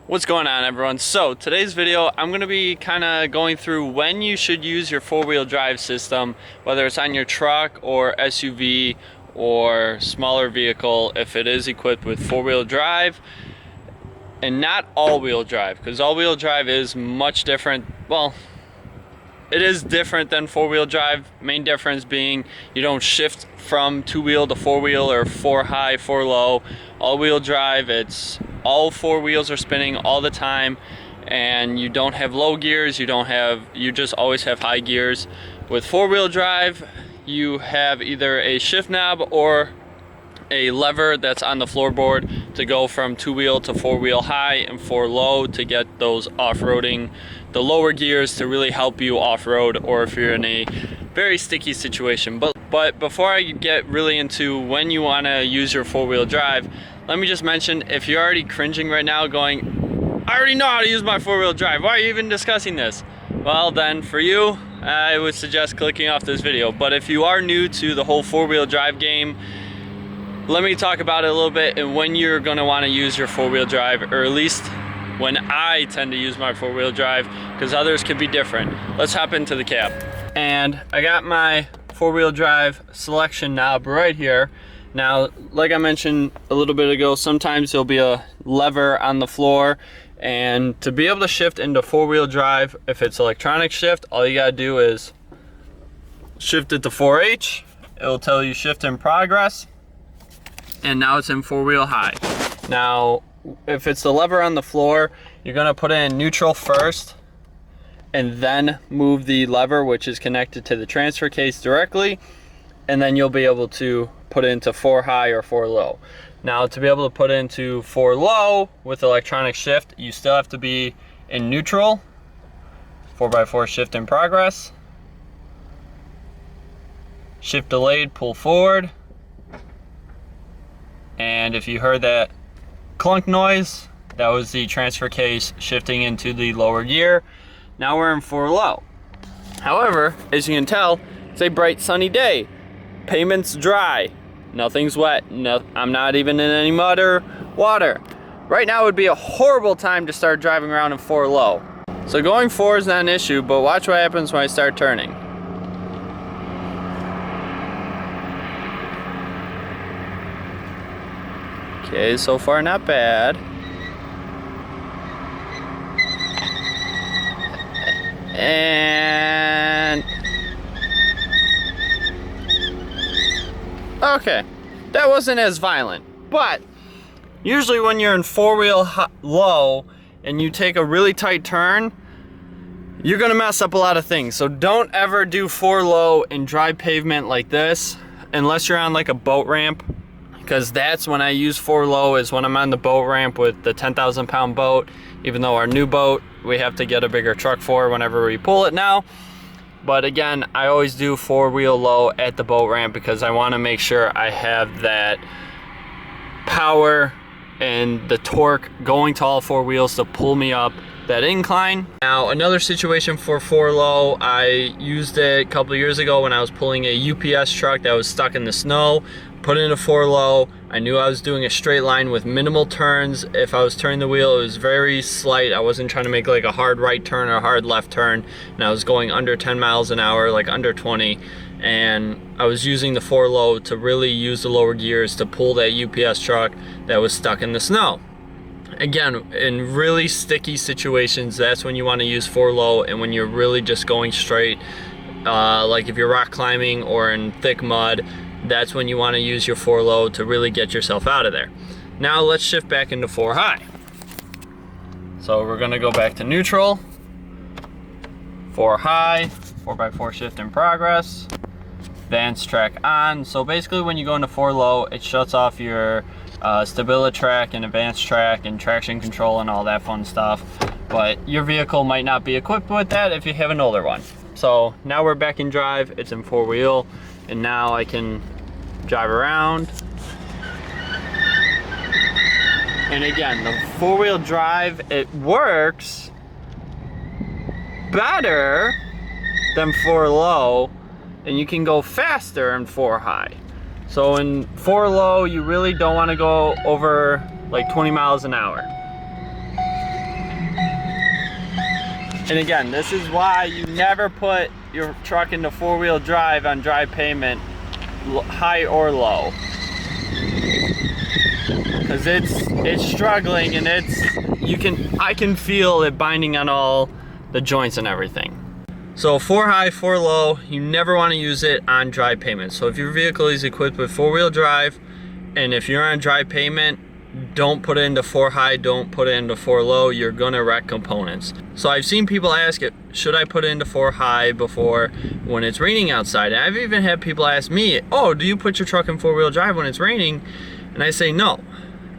What's going on, everyone? So today's video I'm going to be kind of going through when you should use your four-wheel drive system, whether it's on your truck or SUV or smaller vehicle, if it is equipped with four-wheel drive and not all-wheel drive, because all-wheel drive is much different. Well, it is different than four-wheel drive. Main difference being you don't shift from two-wheel to four-wheel or four high, four low. All-wheel drive, it's all four wheels are spinning all the time, and you don't have low gears, you just always have high gears. With four-wheel drive, you have either a shift knob or a lever that's on the floorboard to go from two-wheel to four-wheel high and four low to get those off-roading, the lower gears to really help you off-road or if you're in a very sticky situation. But before I get really into when you want to use your four-wheel drive, let me just mention, if you're already cringing right now going, I already know how to use my four-wheel drive, why are you even discussing this? Well then, for you, I would suggest clicking off this video. But if you are new to the whole four-wheel drive game, let me talk about it a little bit and when you're going to want to use your four-wheel drive, or at least when I tend to use my four-wheel drive, because others could be different. Let's hop into the cab. And I got my four-wheel drive selection knob right here. Now, like I mentioned a little bit ago, sometimes there'll be a lever on the floor, and to be able to shift into four-wheel drive, if it's electronic shift, all you gotta do is shift it to 4H. It'll tell you shift in progress, and now it's in four-wheel high. Now, if it's the lever on the floor, you're gonna put it in neutral first, and then move the lever, which is connected to the transfer case directly, and then you'll be able to put it into four high or four low. Now, to be able to put it into four low with electronic shift, you still have to be in neutral, 4x4 shift in progress, shift delayed, pull forward, and if you heard that clunk noise, that was the transfer case shifting into the lower gear. Now we're in four low. However, as you can tell, it's a bright sunny day. Pavement's dry. Nothing's wet. No, I'm not even in any mud or water. Right now would be a horrible time to start driving around in four low. So going forward is not an issue, but watch what happens when I start turning. Okay, so far not bad. And okay, that wasn't as violent, but usually when you're in four-wheel low and you take a really tight turn, you're gonna mess up a lot of things. So don't ever do four low in dry pavement like this unless you're on like a boat ramp, because that's when I use four low, is when I'm on the boat ramp with the 10,000 pound boat. Even though our new boat we have to get a bigger truck for whenever we pull it now. But again, I always do four-wheel low at the boat ramp because I want to make sure I have that power and the torque going to all four wheels to pull me up that incline. Now, another situation for four low, I used it a couple of years ago when I was pulling a UPS truck that was stuck in the snow. Put it into four low. I knew I was doing a straight line with minimal turns. If I was turning the wheel, it was very slight. I wasn't trying to make like a hard right turn or a hard left turn, and I was going under 10 miles an hour, like under 20, and I was using the four low to really use the lower gears to pull that UPS truck that was stuck in the snow. Again, in really sticky situations, that's when you want to use four low, and when you're really just going straight, like if you're rock climbing or in thick mud, that's when you want to use your four low to really get yourself out of there. Now let's shift back into four high. So we're going to go back to neutral, four high, 4x4 shift in progress, advanced track on. So basically when you go into four low, it shuts off your stability track and advanced track and traction control and all that fun stuff. But your vehicle might not be equipped with that if you have an older one. So now we're back in drive, it's in four wheel, and now I can drive around. And again, the four-wheel drive, it works better than four low, and you can go faster in four high. So in four low, you really don't want to go over like 20 miles an hour. And again, this is why you never put your truck into four-wheel drive on dry pavement, high or low. Because it's struggling, and I can feel it binding on all the joints and everything. So 4 high, 4 low, you never want to use it on dry pavement. So if your vehicle is equipped with four-wheel drive, and if you're on dry pavement, don't put it into 4 high, don't put it into 4 low, you're gonna wreck components. So I've seen people ask it, should I put it into 4 high before when it's raining outside? And I've even had people ask me, oh, do you put your truck in four-wheel drive when it's raining? And I say no,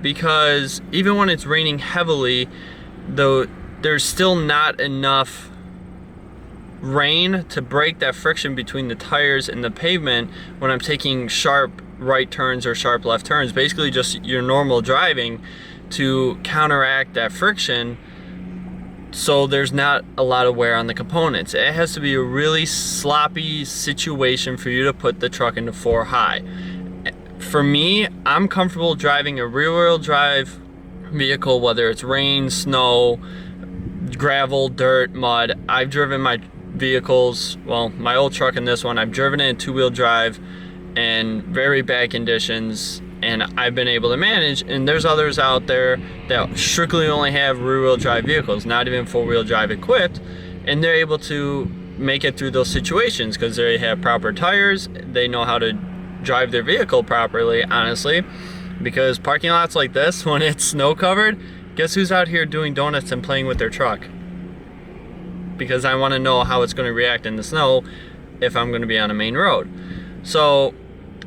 because even when it's raining heavily, though, there's still not enough rain to break that friction between the tires and the pavement when I'm taking sharp right turns or sharp left turns, basically just your normal driving, to counteract that friction, so there's not a lot of wear on the components. It has to be a really sloppy situation for you to put the truck into 4 high. For me, I'm comfortable driving a rear-wheel drive vehicle, whether it's rain, snow, gravel, dirt, mud. I've driven my vehicles, well, my old truck and this one, I've driven it in 2-wheel drive and very bad conditions, and I've been able to manage. And there's others out there that strictly only have rear-wheel drive vehicles, not even 4-wheel drive equipped, and they're able to make it through those situations because they have proper tires, they know how to drive their vehicle properly, honestly. Because parking lots like this, when it's snow covered, guess who's out here doing donuts and playing with their truck? Because I want to know how it's going to react in the snow if I'm going to be on a main road. So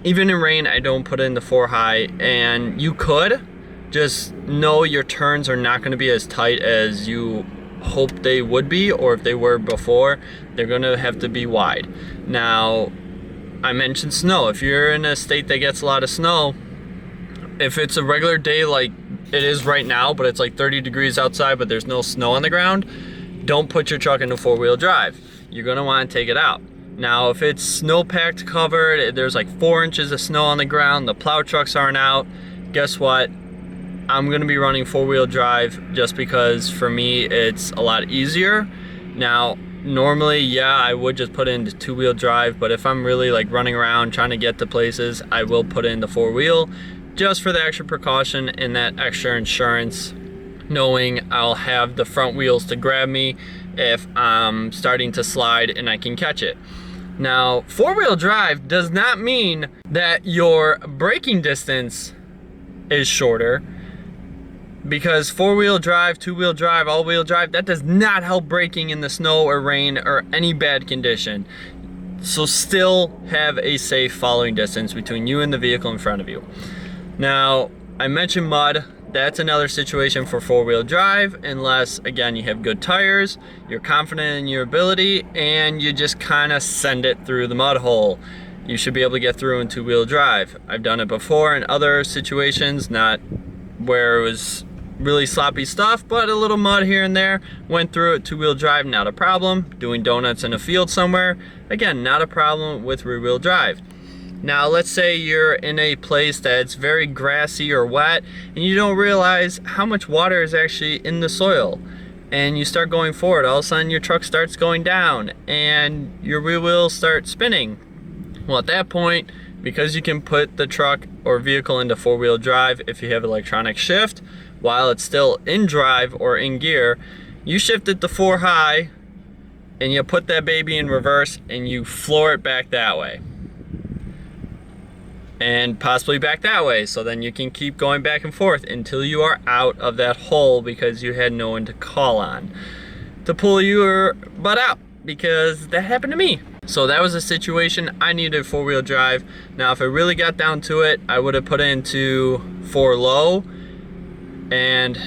even in rain, I don't put it in the 4 high, and you could just know your turns are not going to be as tight as you hope they would be, or if they were before, they're going to have to be wide. Now, I mentioned snow. If you're in a state that gets a lot of snow, if it's a regular day like it is right now, but it's like 30 degrees outside, but there's no snow on the ground, don't put your truck into 4-wheel drive. You're gonna want to take it out. Now, if it's snow-packed covered, there's like 4 inches of snow on the ground, the plow trucks aren't out, guess what? I'm gonna be running 4-wheel drive just because for me it's a lot easier. Now, normally, yeah, I would just put it into 2-wheel drive, but if I'm really like running around trying to get to places, I will put it into 4-wheel just for the extra precaution and that extra insurance, knowing I'll have the front wheels to grab me if I'm starting to slide and I can catch it. Now, 4-wheel drive does not mean that your braking distance is shorter, because 4-wheel drive, 2-wheel drive, all-wheel drive, that does not help braking in the snow or rain or any bad condition. So still have a safe following distance between you and the vehicle in front of you. Now, I mentioned mud. That's another situation for 4-wheel drive, unless, again, you have good tires, you're confident in your ability, and you just kind of send it through the mud hole. You should be able to get through in 2-wheel drive. I've done it before in other situations, not where it was really sloppy stuff, but a little mud here and there. Went through it 2-wheel drive, not a problem. Doing donuts in a field somewhere, again, not a problem with rear-wheel drive. Now, let's say you're in a place that's very grassy or wet, and you don't realize how much water is actually in the soil, and you start going forward. All of a sudden, your truck starts going down, and your rear wheels start spinning. Well, at that point, because you can put the truck or vehicle into 4-wheel drive if you have electronic shift, while it's still in drive or in gear, you shift it to 4 high, and you put that baby in reverse, and you floor it back that way. And possibly back that way, so then you can keep going back and forth until you are out of that hole because you had no one to call on to pull your butt out, because that happened to me. So that was a situation I needed 4-wheel drive. Now, if it really got down to it, I would have put it into 4 low, and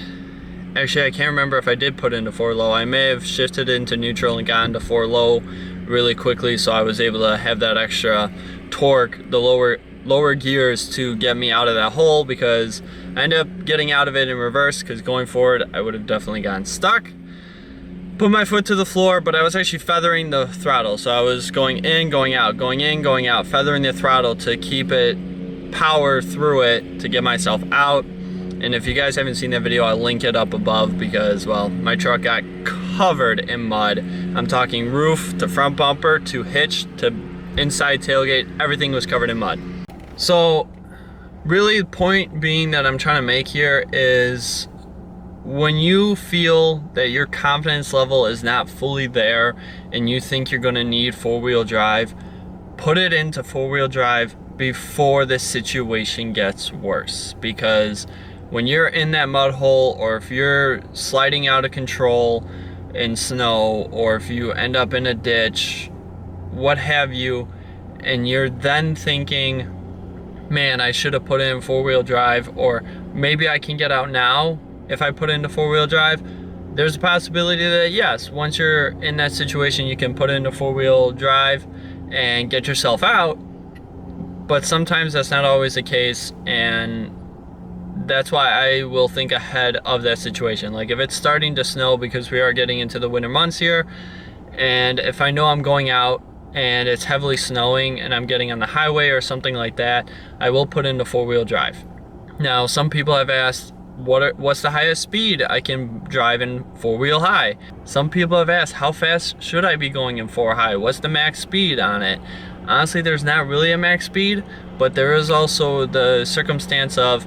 actually I can't remember if I did put it into 4 low. I may have shifted into neutral and gotten to 4 low really quickly, so I was able to have that extra torque, the lower gears, to get me out of that hole, because I ended up getting out of it in reverse, because going forward I would have definitely gotten stuck. Put my foot to the floor, but I was actually feathering the throttle, so I was going in, going out, going in, going out, feathering the throttle to keep it power through it to get myself out. And if you guys haven't seen that video, I'll link it up above, because, well, my truck got covered in mud. I'm talking roof to front bumper to hitch to inside tailgate, everything was covered in mud. So really the point being that I'm trying to make here is when you feel that your confidence level is not fully there and you think you're going to need four-wheel drive, put it into four-wheel drive before the situation gets worse. Because when you're in that mud hole, or if you're sliding out of control in snow, or if you end up in a ditch, what have you, and you're then thinking, man, I should have put in four-wheel drive, or maybe I can get out now if I put into four-wheel drive, there's a possibility that yes, once you're in that situation, you can put into four-wheel drive and get yourself out. But sometimes that's not always the case, and that's why I will think ahead of that situation. Like if it's starting to snow, because we are getting into the winter months here, and if I know I'm going out and it's heavily snowing and I'm getting on the highway or something like that, I will put into four-wheel drive. Now, some people have asked, what's the highest speed I can drive in four-wheel high? Some people have asked, how fast should I be going in four high? What's the max speed on it? Honestly, there's not really a max speed, but there is also the circumstance of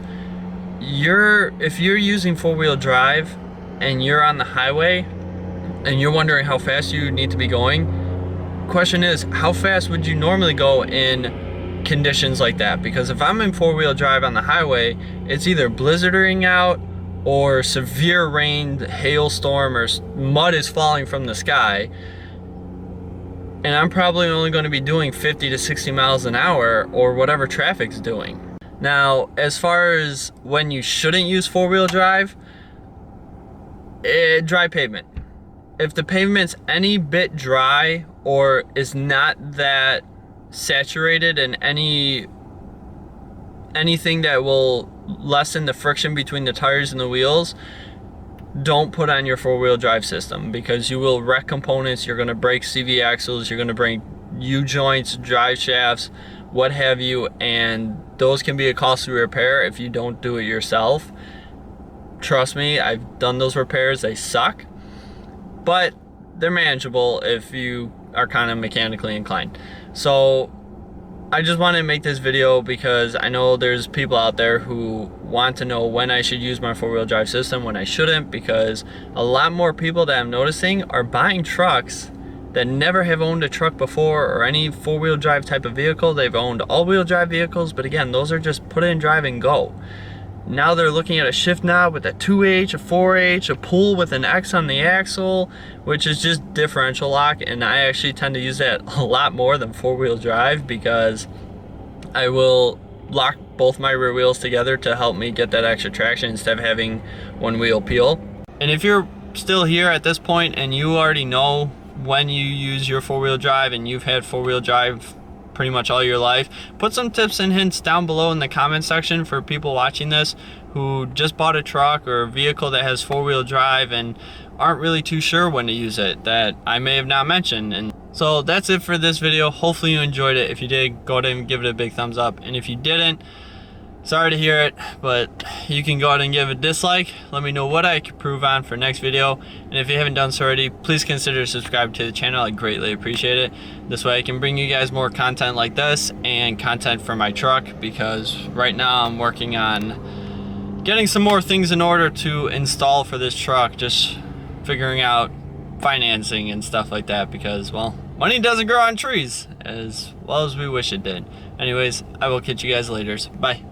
if you're using four-wheel drive and you're on the highway and you're wondering how fast you need to be going, question is, how fast would you normally go in conditions like that? Because if I'm in four-wheel drive on the highway, it's either blizzarding out or severe rain, hailstorm, or mud is falling from the sky, and I'm probably only going to be doing 50 to 60 miles an hour or whatever traffic's doing. Now, as far as when you shouldn't use four-wheel drive, dry pavement. If the pavement's any bit dry or is not that saturated in anything that will lessen the friction between the tires and the wheels, don't put on your four-wheel drive system, because you will wreck components. You're going to break CV axles, you're going to break U-joints, drive shafts, what have you, and those can be a costly repair if you don't do it yourself. Trust me, I've done those repairs. They suck, but they're manageable if you are kind of mechanically inclined. So I just wanted to make this video because I know there's people out there who want to know when I should use my four-wheel drive system, when I shouldn't, because a lot more people that I'm noticing are buying trucks that never have owned a truck before or any four-wheel drive type of vehicle. They've owned all-wheel drive vehicles, but again, those are just put in, drive, and go. Now they're looking at a shift knob with a 2H, a 4H, a pull with an X on the axle, which is just differential lock, and I actually tend to use that a lot more than four-wheel drive, because I will lock both my rear wheels together to help me get that extra traction instead of having one wheel peel. And if you're still here at this point and you already know when you use your four-wheel drive and you've had four-wheel drive pretty much all your life, put some tips and hints down below in the comment section for people watching this who just bought a truck or a vehicle that has four-wheel drive and aren't really too sure when to use it, that I may have not mentioned. And so that's it for this video. Hopefully you enjoyed it. If you did, go ahead and give it a big thumbs up, and if you didn't, sorry to hear it, but you can go ahead and give a dislike. Let me know what I can improve on for next video. And if you haven't done so already, please consider subscribing to the channel. I greatly appreciate it. This way I can bring you guys more content like this and content for my truck, because right now I'm working on getting some more things in order to install for this truck. Just figuring out financing and stuff like that, because, well, money doesn't grow on trees as well as we wish it did. Anyways, I will catch you guys later. Bye.